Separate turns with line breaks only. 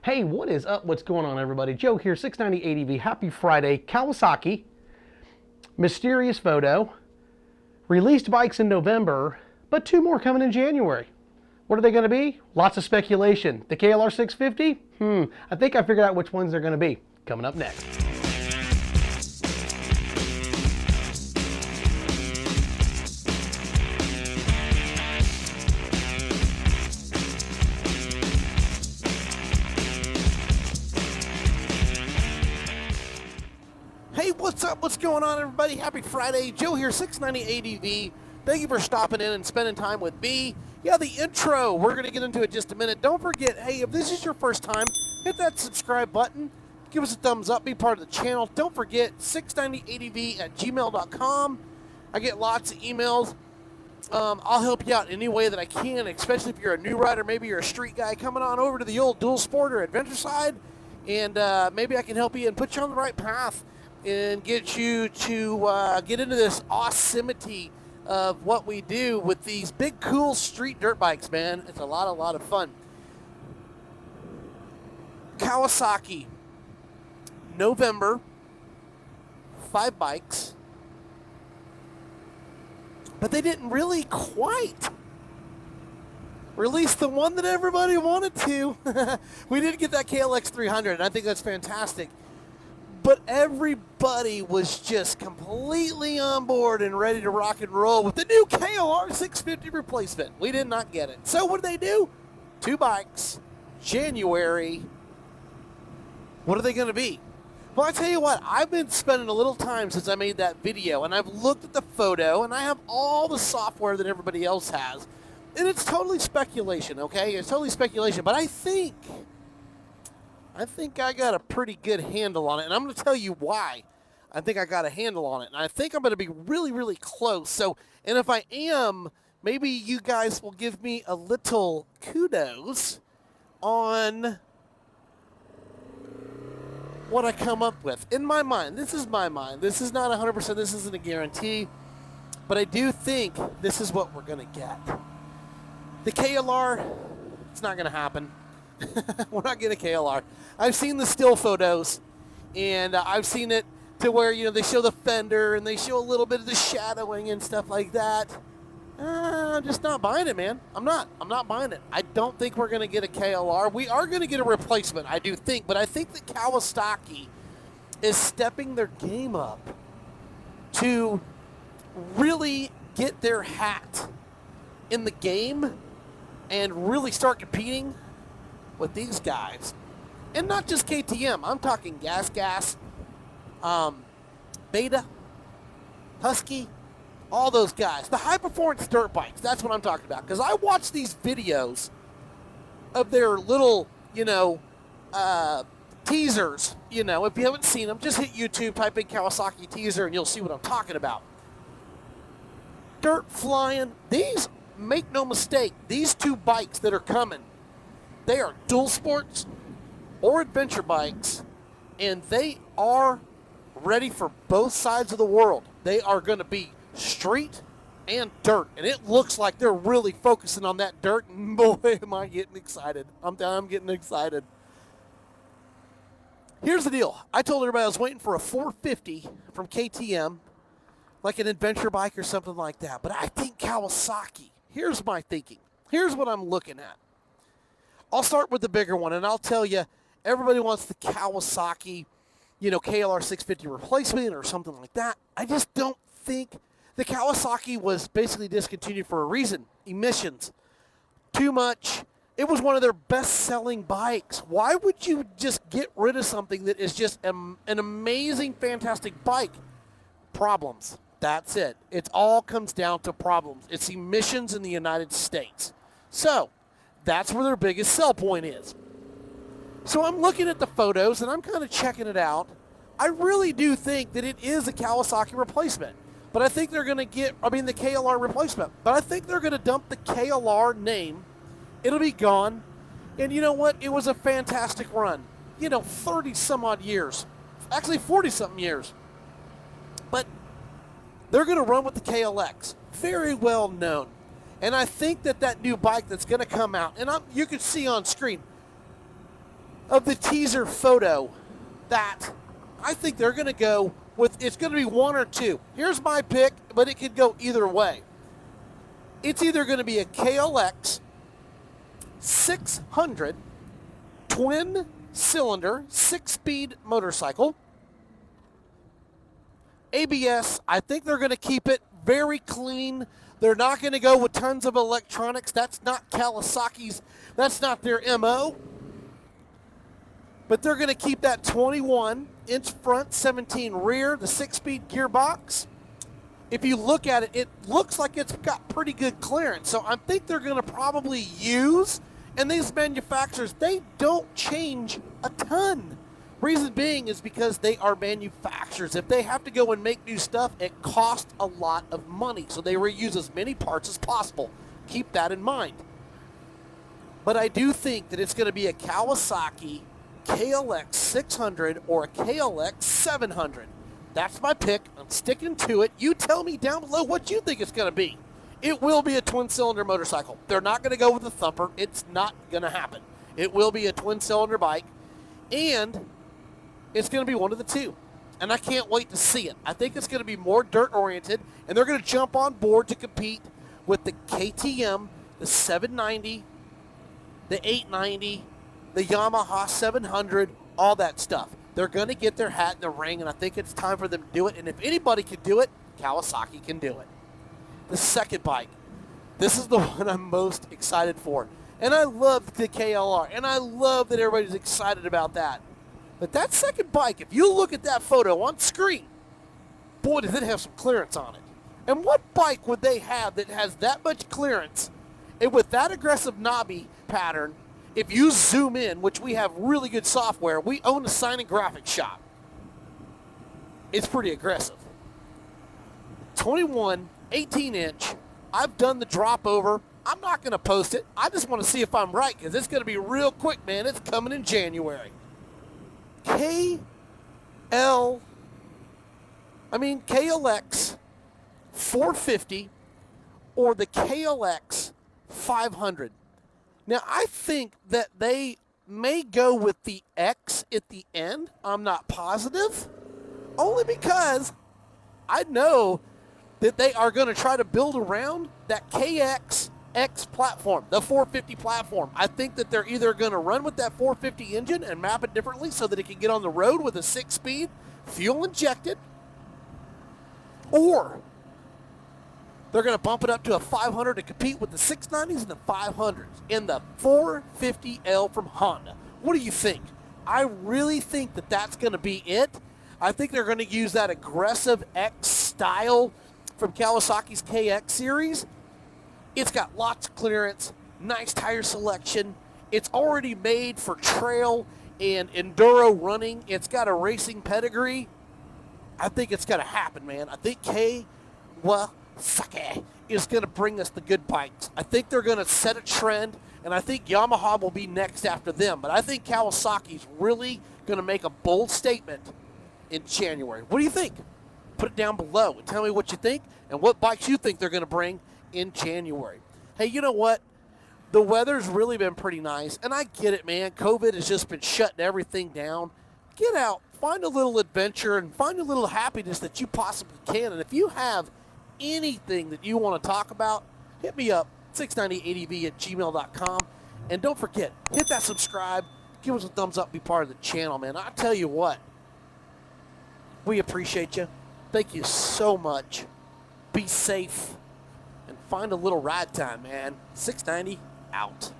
Hey, what is up? What's going on, everybody? Joe here, 690 ADV. Happy Friday. Kawasaki, mysterious photo, released bikes in November, but two more coming in January. What are they going to be? Lots of speculation. The KLR 650? I think I figured out which ones they're going to be. Coming up next.
Hey, what's up? What's going on, everybody? Happy Friday. Joe here, 690 ADV. Thank you for stopping in and spending time with me. Yeah, the intro, we're going to get into it in just a minute. Don't forget, hey, if this is your first time, hit that subscribe button. Give us a thumbs up. Be part of the channel. Don't forget, 690adv@gmail.com. I get lots of emails. I'll help you out any way that I can, especially if you're a new rider, maybe you're a street guy coming on over to the old dual sport or adventure side, and maybe I can help you and put you on the right path and get you to get into this awesomeness of what we do with these big, cool street dirt bikes, man. It's a lot of fun. Kawasaki, November, 5 bikes. But they didn't really quite release the one that everybody wanted to. We did get that KLX 300, and I think that's fantastic. But everybody was just completely on board and ready to rock and roll with the new KLR 650 replacement. We did not get it. So what did they do? 2 bikes, January. What are they going to be? Well, I tell you what, I've been spending a little time since I made that video, and I've looked at the photo, and I have all the software that everybody else has. And it's totally speculation, okay? It's totally speculation, but I think I got a pretty good handle on it, and I'm going to tell you why I think I got a handle on it. And I think I'm going to be really close. So, and if I am, maybe you guys will give me a little kudos on what I come up with. In my mind, this is my mind. This is not 100%. This isn't a guarantee, but I do think this is what we're going to get. The KLR, it's not going to happen. We're not getting a KLR. I've seen the still photos, and I've seen it to where, you know, they show the fender and they show a little bit of the shadowing and stuff like that. I'm just not buying it, man. I'm not buying it. I don't think we're going to get a KLR. We are going to get a replacement, I do think, but I think that Kawasaki is stepping their game up to really get their hat in the game and really start competing with these guys. And not just KTM. I'm talking GasGas, Beta, Husky, all those guys. The high-performance dirt bikes, that's what I'm talking about. Because I watch these videos of their little, teasers. You know, if you haven't seen them, just hit YouTube, type in Kawasaki teaser, and you'll see what I'm talking about. Dirt flying. These, make no mistake, these 2 bikes that are coming, they are dual sports or adventure bikes, and they are ready for both sides of the world. They are going to be street and dirt, and it looks like they're really focusing on that dirt. And boy, am I getting excited. I'm getting excited. Here's the deal. I told everybody I was waiting for a 450 from KTM, like an adventure bike or something like that. But I think Kawasaki, here's my thinking. Here's what I'm looking at. I'll start with the bigger one, and I'll tell you, everybody wants the Kawasaki, KLR 650 replacement or something like that. I just don't think the Kawasaki was basically discontinued for a reason. Emissions. Too much. It was one of their best-selling bikes. Why would you just get rid of something that is just an amazing, fantastic bike? Problems. That's it. It all comes down to problems. It's emissions in the United States. So, that's where their biggest sell point is. So I'm looking at the photos, and I'm kind of checking it out. I really do think that it is a Kawasaki replacement. But I think they're going to get, the KLR replacement. But I think they're going to dump the KLR name. It'll be gone. And you know what? It was a fantastic run. 30-some-odd years. Actually, 40-something years. But they're going to run with the KLX. Very well known. And I think that new bike that's going to come out, and you can see on screen, of the teaser photo that I think they're going to go with. It's going to be one or two. Here's my pick, but it could go either way. It's either going to be a KLX 600 twin cylinder 6-speed motorcycle. ABS, I think they're going to keep it very clean. They're not going to go with tons of electronics. That's not Kawasaki's, that's not their MO. But they're going to keep that 21-inch front, 17 rear, the 6-speed gearbox. If you look at it, it looks like it's got pretty good clearance. So I think they're going to probably use, and these manufacturers, they don't change a ton. Reason being is because they are manufacturers. If they have to go and make new stuff, it costs a lot of money. So they reuse as many parts as possible. Keep that in mind. But I do think that it's going to be a Kawasaki KLX 600 or a KLX 700. That's my pick. I'm sticking to it. You tell me down below what you think it's going to be. It will be a twin-cylinder motorcycle. They're not going to go with a thumper. It's not going to happen. It will be a twin-cylinder bike, and it's going to be one of the two. And I can't wait to see it. I think it's going to be more dirt-oriented, and they're going to jump on board to compete with the KTM, the 790, the 890, the Yamaha 700, all that stuff. They're going to get their hat in the ring, and I think it's time for them to do it. And if anybody can do it, Kawasaki can do it. The second bike. This is the one I'm most excited for. And I love the KLR, and I love that everybody's excited about that. But that second bike, if you look at that photo on screen, boy, does it have some clearance on it. And what bike would they have that has that much clearance and with that aggressive knobby pattern? If you zoom in, which we have really good software, we own a sign and graphics shop. It's pretty aggressive. 21, 18-inch. I've done the drop over. I'm not going to post it. I just want to see if I'm right because it's going to be real quick, man. It's coming in January. KLX 450 or the KLX 500. Now, I think that they may go with the X at the end. I'm not positive. Only because I know that they are going to try to build around that KXX platform, the 450 platform. I think that they're either going to run with that 450 engine and map it differently so that it can get on the road with a 6-speed, fuel injected, or they're going to bump it up to a 500 to compete with the 690s and the 500s in the 450L from Honda. What do you think? I really think that that's going to be it. I think they're going to use that aggressive X style from Kawasaki's KX series. It's got lots of clearance, nice tire selection. It's already made for trail and enduro running. It's got a racing pedigree. I think it's going to happen, man. I think Kawasaki is going to bring us the good bikes. I think they're going to set a trend, and I think Yamaha will be next after them. But I think Kawasaki's really going to make a bold statement in January. What do you think? Put it down below and tell me what you think and what bikes you think they're going to bring in January. Hey, you know what? The weather's really been pretty nice, and I get it, man. COVID has just been shutting everything down. Get out, find a little adventure, and find a little happiness that you possibly can. And if you have anything that you want to talk about, hit me up, 690adv@gmail.com. And don't forget, hit that subscribe, give us a thumbs up, be part of the channel, man. I tell you what, we appreciate you. Thank you so much. Be safe and find a little ride time, man. 690 out.